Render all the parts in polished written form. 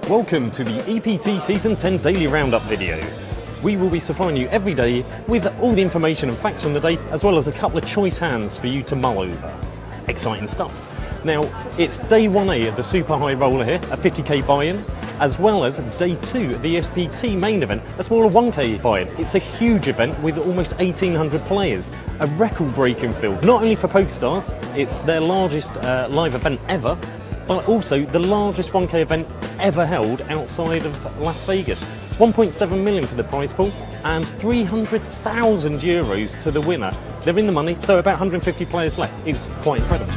Welcome to the EPT Season 10 Daily Roundup video. We will be supplying you every day with all the information and facts from the day, as well as a couple of choice hands for you to mull over. Exciting stuff. Now, it's day 1A of the Super High Roller here, a 50k buy-in, as well as day 2 of the EPT main event, a smaller 1k buy-in. It's a huge event with almost 1,800 players, a record-breaking field. Not only for PokerStars, it's their largest live event ever, but also the largest 1k event ever held outside of Las Vegas. 1.7 million for the prize pool and 300,000 euros to the winner. They're in the money, so about 150 players left. It's quite incredible.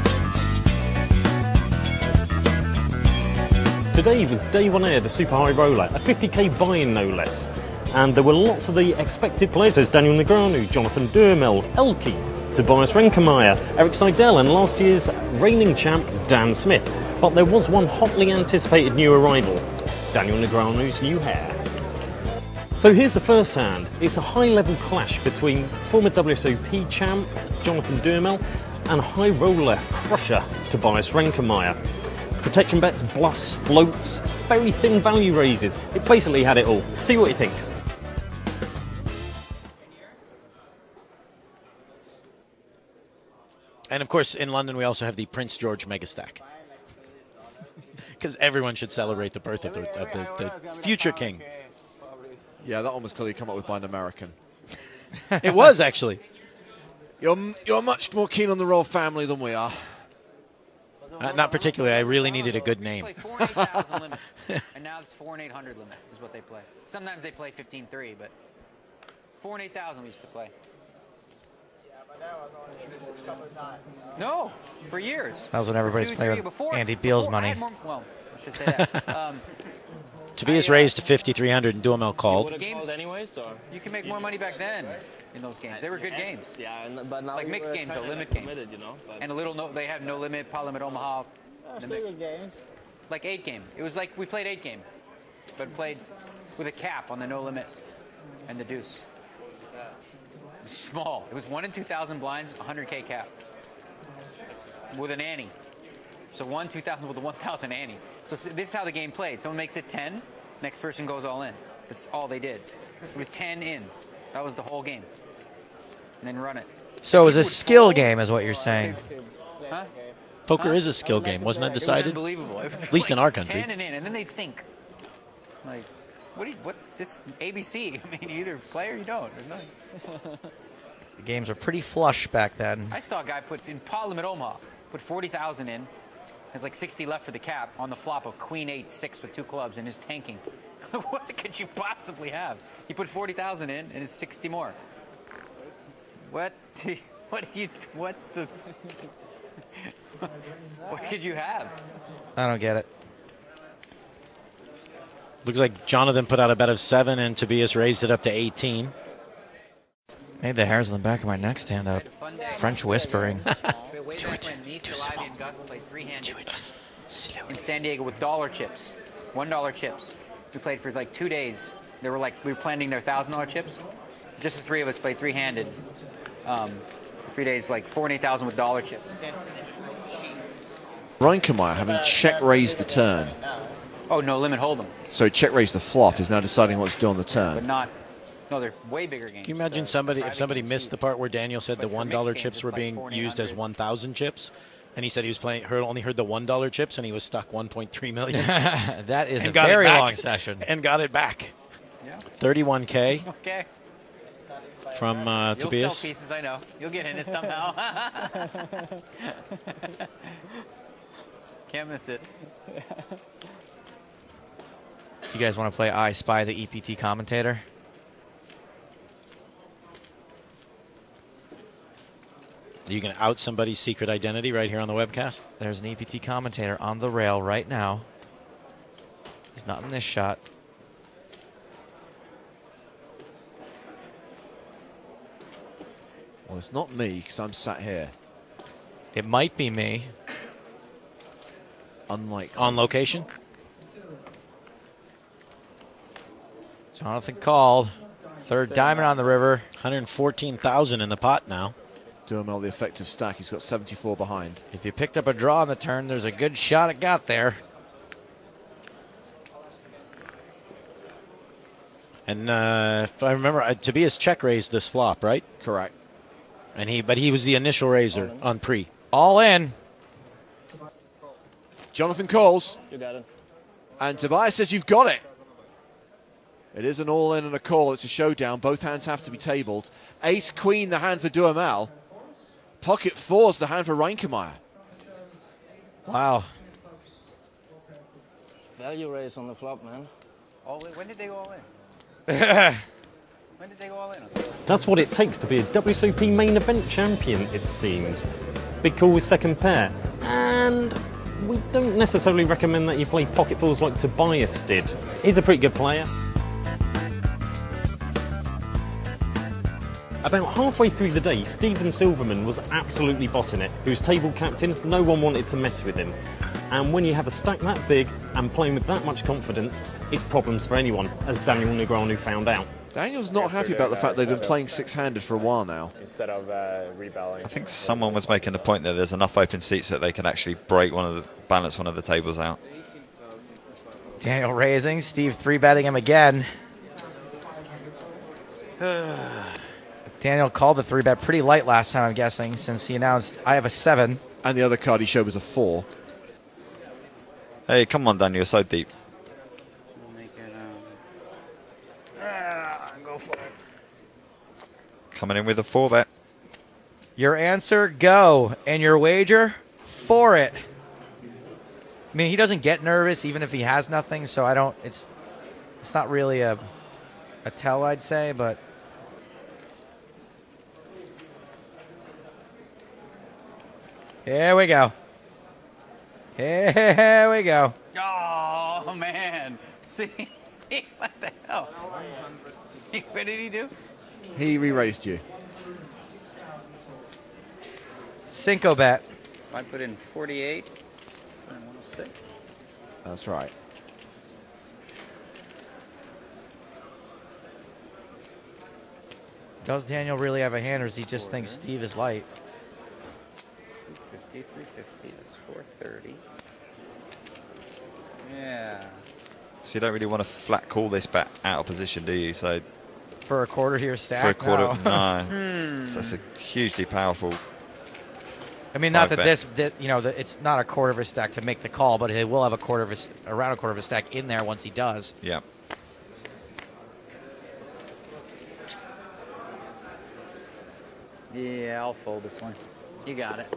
Today was day 1A of the Super High Roller, a 50k buy-in no less. And there were lots of the expected players. There's Daniel Negreanu, Jonathan Durmel, Elke, Tobias Renkemeyer, Eric Seidel, and last year's reigning champ Dan Smith. But there was one hotly anticipated new arrival, Daniel Negreanu's new hair. So here's the first hand. It's a high-level clash between former WSOP champ Jonathan Durmel and high roller crusher Tobias Renkemeyer. Protection bets, bluffs, floats, very thin value raises. It basically had it all. See what you think. And of course, in London, we also have the Prince George Mega Stack. Because everyone should celebrate the birth of the future king. Yeah, that one was clearly come up with by an American. It was, actually. You're much more keen on the royal family than we are. Not particularly. I really needed a good name. They play 4,800 limit, and now it's 4 and 800 limit is what they play. Sometimes they play 15-3, but 4 and 8,000 we used to play. No, for years. That was when everybody's playing with Andy Beal's money. Well, I should say that. Tobias raised to 5,300 and Duhamel called. Games, anyway, so you can make more money back then in those games. They were good games. Yeah, but now like mixed games, though, limit games. You know, and a little they had no limit, pot limit, Omaha. Still games. Like 8 game. It was like we played 8 game, but played with a cap on the no limit and the deuce. It was small. It was 1 in 2,000 blinds, 100k cap with an ante. So 1 2,000 with a 1,000 ante. So this is how the game played. Someone makes it 10, next person goes all in. That's all they did. It was 10 in. That was the whole game. And then run it. So it was a skill game, is what you're saying. Huh? Poker is a skill game. Wasn't that decided? It was unbelievable. It was At least in our country. 10 and in, and then they'd think, like, what this ABC? I mean, you either play or you don't. There's nothing. The games were pretty flush back then. I saw a guy put in pot limit Omaha, put 40,000 in, has like 60 left for the cap on the flop of Queen 8-6 with 2 clubs and is tanking. What could you possibly have? He put 40,000 in and is 60 more. What could you have? I don't get it. Looks like Jonathan put out a bet of 7 and Tobias raised it up to 18. Made the hairs on the back of my neck stand up. French whispering. Do it. Too small. Do it. In San Diego with dollar chips, $1 chips. We played for like 2 days. They were like we were planning their $1,000 chips. Just the 3 of us played 3-handed. 3 days, like 4 and 8,000 with dollar chips. Renkemeyer, having check raised the turn. Oh, no limit hold'em. So check raised the flop, is now deciding what to do on the turn. But not. No, they're way bigger games. Can you imagine if somebody missed the part where Daniel said the $1 chips were being used as 1,000 chips, and he said he was playing, only heard the $1 chips, and he was stuck 1.3 million. That is a very long session. And got it back. Yeah. 31K. Okay. From You'll Tobias. sell pieces, I know. You'll get in it somehow. Can't miss it. You guys want to play I Spy the EPT commentator? Are you going to out somebody's secret identity right here on the webcast? There's an EPT commentator on the rail right now. He's not in this shot. Well, it's not me, because I'm sat here. It might be me. Unlike on location. Jonathan called. Third diamond on the river. 114,000 in the pot now. Duhamel, the effective stack. He's got 74 behind. If you picked up a draw on the turn, there's a good shot it got there. And if I remember, Tobias check raised this flop, right? Correct. And but he was the initial raiser on pre. All in. Jonathan calls. You got it. And Tobias says you've got it. It is an all-in and a call. It's a showdown. Both hands have to be tabled. Ace, Queen, the hand for Duhamel. Pocket fours, the hand for Reinkemeyer. Wow. Value raise on the flop, man. All in? When did they go all in? When did they go all in? That's what it takes to be a WSOP main event champion, it seems. Big call with second pair. And we don't necessarily recommend that you play pocket fours like Tobias did. He's a pretty good player. About halfway through the day, Stephen Silverman was absolutely bossing it. He was table captain, no one wanted to mess with him. And when you have a stack that big and playing with that much confidence, it's problems for anyone, as Daniel Negreanu found out. Daniel's not happy about the fact they've been playing six-handed for a while now. Instead of rebalancing. I think someone was making the point that there's enough open seats that they can actually balance one of the tables out. Daniel raising, Steve 3-betting him again. Daniel called the 3-bet pretty light last time, I'm guessing, since he announced, I have a 7. And the other card he showed was a 4. Hey, come on, Daniel, you're so deep. We'll make it, Go for it. Coming in with a 4-bet. Your answer, go. And your wager, for it. I mean, he doesn't get nervous even if he has nothing, so I don't, it's not really a tell, I'd say, but. Here we go. Here we go. oh, man. See? What the hell? What did he do? He re-raised you. Cinco bet. I put in 48 and 106. That's right. Does Daniel really have a hand, or does he just think Steve is light? 350, 350, that's 430. Yeah. So you don't really want to flat call this bet out of position, do you? So For a quarter to your stack? for a quarter, No. no. So that's a hugely powerful. I mean, not that bet. it's not a quarter of a stack to make the call, but he will have around a quarter of a stack in there once he does. Yeah. Yeah, I'll fold this one. You got it.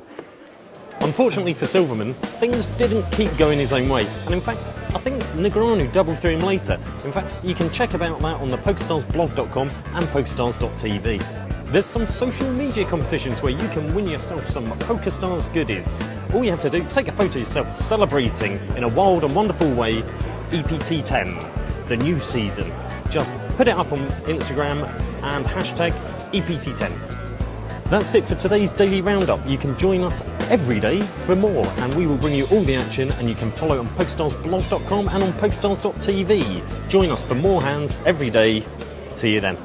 Unfortunately for Silverman, things didn't keep going his own way, and in fact, I think Negreanu doubled through him later. In fact, you can check about that on the PokerStarsblog.com and PokerStars.tv. There's some social media competitions where you can win yourself some PokerStars goodies. All you have to do, take a photo of yourself celebrating in a wild and wonderful way EPT 10, the new season. Just put it up on Instagram and hashtag EPT 10. That's it for today's Daily Roundup. You can join us every day for more, and we will bring you all the action, and you can follow on PokerStarsblog.com and on PokerStars.tv. Join us for more hands every day. See you then.